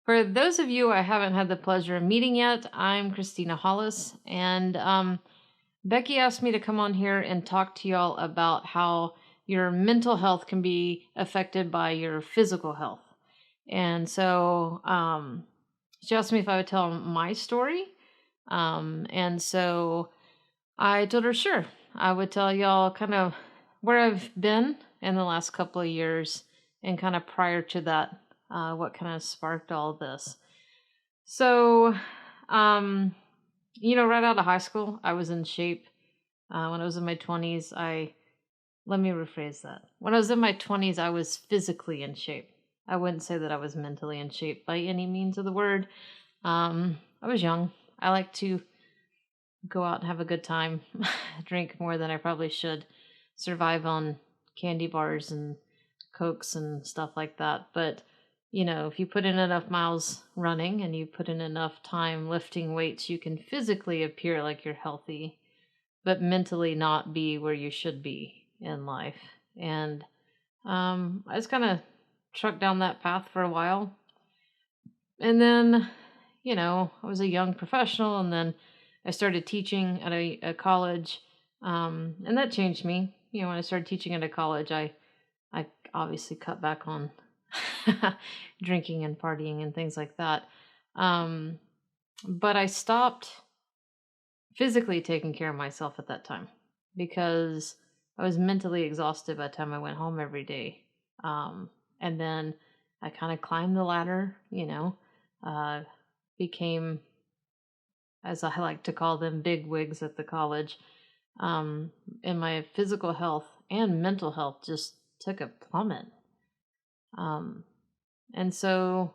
For those of you I haven't had the pleasure of meeting yet, I'm Christina Hollis, and Becky asked me to come on here and talk to y'all about how your mental health can be affected by your physical health. And so she asked me if I would tell my story. And so I told her, sure, I would tell y'all kind of where I've been in the last couple of years and kind of prior to that, what kind of sparked all this. So, um, right out of high school, I was in shape. When I was in my 20s, let me rephrase that. When I was in my 20s, I was physically in shape. I wouldn't say that I was mentally in shape by any means of the word. I was young. I like to go out and have a good time, drink more than I probably should, survive on candy bars and cokes and stuff like that. But, if you put in enough miles running and you put in enough time lifting weights, you can physically appear like you're healthy, but mentally not be where you should be in life. And I just kind of trucked down that path for a while. And then, I was a young professional, and then I started teaching at a college, and that changed me. When I started teaching at a college, I obviously cut back on drinking and partying and things like that. Um, but I stopped physically taking care of myself at that time because I was mentally exhausted by the time I went home every day. And then I kind of climbed the ladder, uh, became, as I like to call them, big wigs at the college. And my physical health and mental health just took a plummet. Um, and so,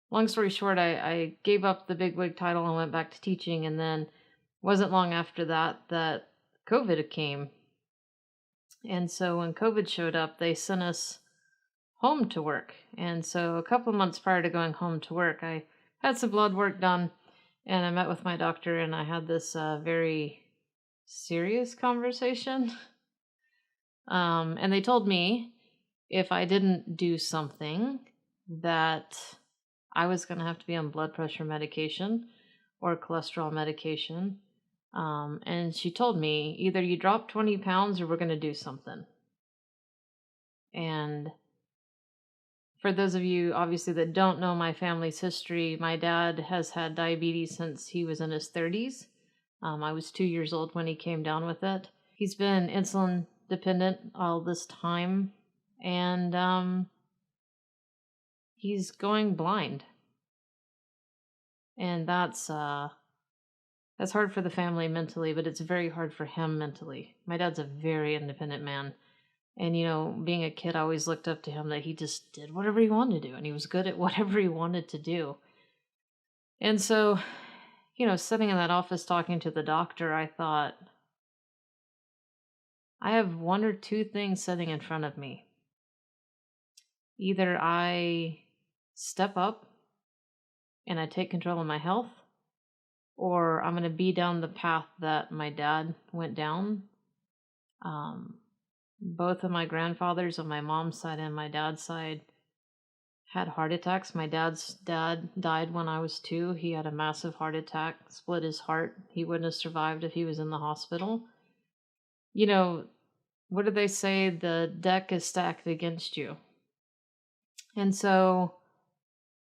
long story short, I gave up the big wig title and went back to teaching. And then, wasn't long after that COVID came. And so, when COVID showed up, they sent us home to work. And so, a couple months prior to going home to work, I had some blood work done, and I met with my doctor, and I had this very serious conversation. And they told me if I didn't do something, that I was going to have to be on blood pressure medication or cholesterol medication. And she told me either you drop 20 pounds or we're going to do something. And for those of you, obviously, that don't know my family's history, my dad has had diabetes since he was in his 30s. I was 2 years old when he came down with it. He's been insulin dependent all this time, and he's going blind. And that's hard for the family mentally, but it's very hard for him mentally. My dad's a very independent man. And, being a kid, I always looked up to him that he just did whatever he wanted to do, and he was good at whatever he wanted to do. And so, sitting in that office talking to the doctor, I thought, I have one or two things sitting in front of me. Either I step up and I take control of my health, or I'm going to be down the path that my dad went down. Both of my grandfathers on my mom's side and my dad's side had heart attacks. My dad's dad died when I was 2. He had a massive heart attack, split his heart. He wouldn't have survived if he was in the hospital. What do they say? The deck is stacked against you. And so,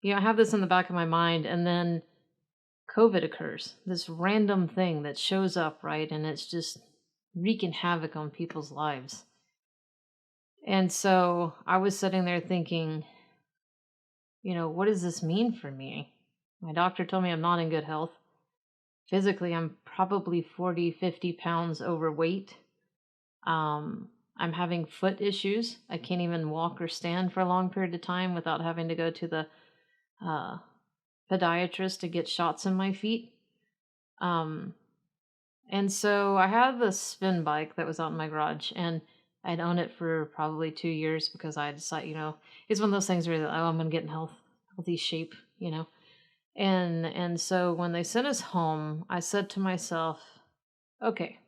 I have this in the back of my mind, and then COVID occurs, this random thing that shows up, right? And it's just wreaking havoc on people's lives. And so I was sitting there thinking, what does this mean for me? My doctor told me I'm not in good health. Physically, I'm probably 40, 50 pounds overweight. I'm having foot issues. I can't even walk or stand for a long period of time without having to go to the podiatrist to get shots in my feet. And so I had this spin bike that was out in my garage, and I'd owned it for probably 2 years because I decided, it's one of those things where, I'm going to get in healthy shape, And so when they sent us home, I said to myself, okay,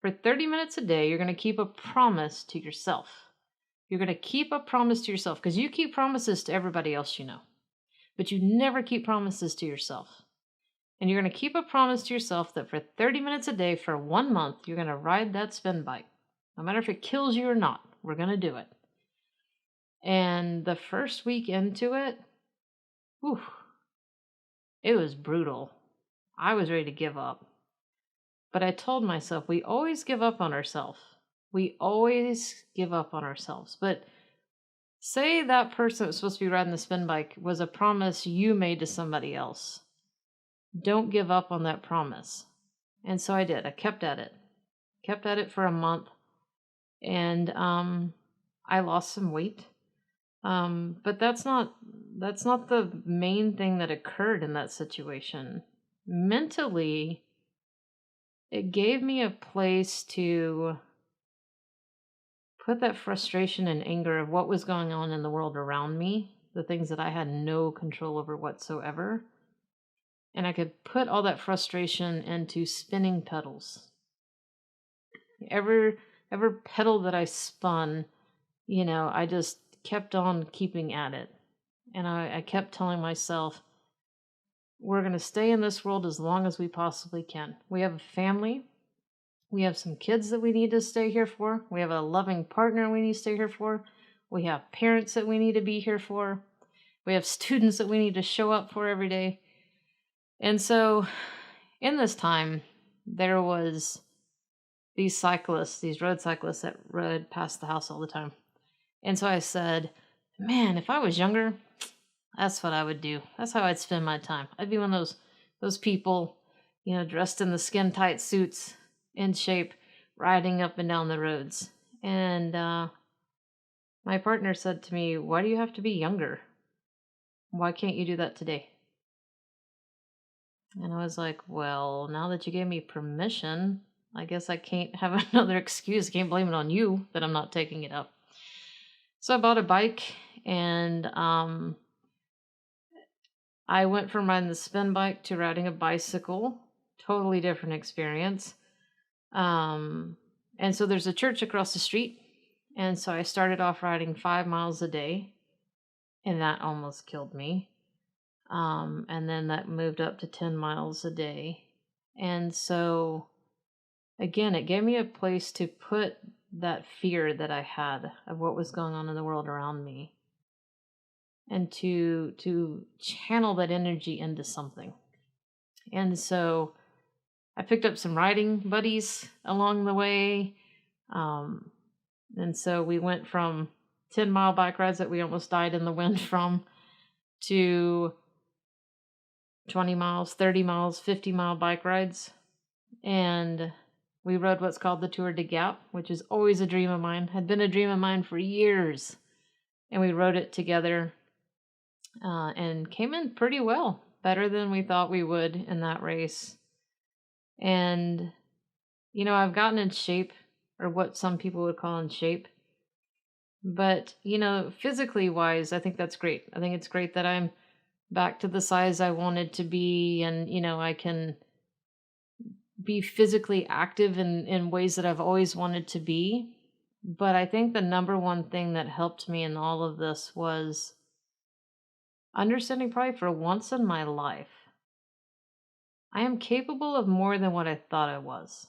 for 30 minutes a day, you're going to keep a promise to yourself. You're going to keep a promise to yourself because you keep promises to everybody else you know. but you never keep promises to yourself. And you're going to keep a promise to yourself that for 30 minutes a day for 1 month, you're going to ride that spin bike. No matter if it kills you or not, we're going to do it. And the first week into it, whew, it was brutal. I was ready to give up. But I told myself, we always give up on ourselves. We always give up on ourselves. But say that person that was supposed to be riding the spin bike was a promise you made to somebody else. Don't give up on that promise. And so I did. I kept at it. Kept at it for a month. And I lost some weight. But that's not the main thing that occurred in that situation. Mentally, it gave me a place to put that frustration and anger of what was going on in the world around me, the things that I had no control over whatsoever. And I could put all that frustration into spinning pedals. Every pedal that I spun, I just kept on keeping at it. And I kept telling myself, we're going to stay in this world as long as we possibly can. We have a family. We have some kids that we need to stay here for. We have a loving partner we need to stay here for. We have parents that we need to be here for. We have students that we need to show up for every day. And so in this time, there was these cyclists, these road cyclists that rode past the house all the time. And so I said, man, if I was younger, that's what I would do. That's how I'd spend my time. I'd be one of those people, dressed in the skin tight suits, in shape, riding up and down the roads. And my partner said to me, why do you have to be younger? Why can't you do that today? And I was like, well, now that you gave me permission, I guess I can't have another excuse. I can't blame it on you that I'm not taking it up. So I bought a bike, and I went from riding the spin bike to riding a bicycle. Totally different experience. And so there's a church across the street. And so I started off riding 5 miles a day, and that almost killed me. And then that moved up to 10 miles a day. And so again, it gave me a place to put that fear that I had of what was going on in the world around me, and to channel that energy into something. And so I picked up some riding buddies along the way. And so we went from 10-mile bike rides that we almost died in the wind from to 20 miles, 30 miles, 50-mile bike rides. And we rode what's called the Tour de Gap, which is always a dream of mine. Had been a dream of mine for years. And we rode it together and came in pretty well. Better than we thought we would in that race. And, I've gotten in shape, or what some people would call in shape. But, physically wise, I think that's great. I think it's great that I'm back to the size I wanted to be, and, I can be physically active in ways that I've always wanted to be. But I think the number one thing that helped me in all of this was understanding, probably for once in my life, I am capable of more than what I thought I was.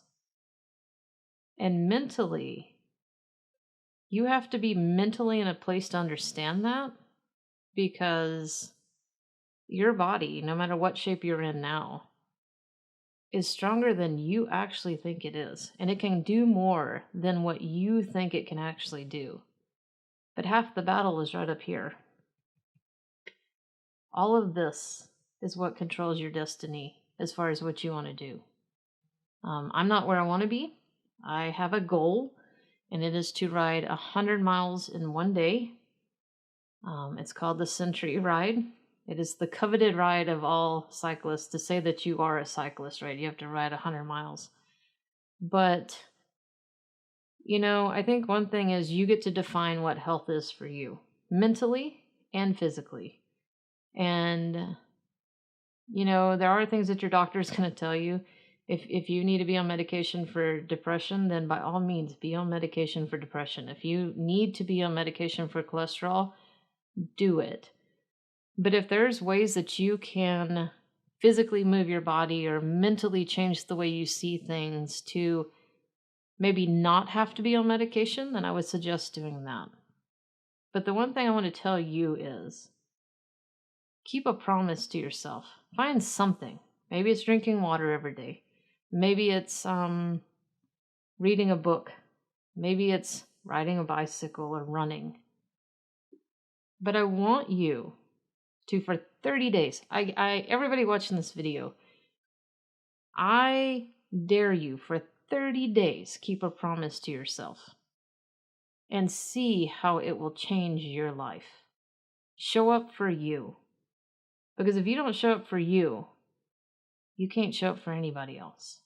And mentally, you have to be mentally in a place to understand that, because your body, no matter what shape you're in now, is stronger than you actually think it is. And it can do more than what you think it can actually do. But half the battle is right up here. All of this is what controls your destiny as far as what you want to do. I'm not where I want to be. I have a goal, and it is to ride 100 miles in one day. It's called the Century Ride. It is the coveted ride of all cyclists. To say that you are a cyclist, right? You have to ride 100 miles. But, I think one thing is you get to define what health is for you, mentally and physically. And, there are things that your doctor is going to tell you. If you need to be on medication for depression, then by all means, be on medication for depression. If you need to be on medication for cholesterol, do it. But if there's ways that you can physically move your body or mentally change the way you see things to maybe not have to be on medication, then I would suggest doing that. But the one thing I want to tell you is keep a promise to yourself. Find something. Maybe it's drinking water every day. Maybe it's reading a book. Maybe it's riding a bicycle or running. But I want you to, for 30 days, everybody watching this video, I dare you for 30 days, keep a promise to yourself and see how it will change your life. Show up for you. Because if you don't show up for you, you can't show up for anybody else.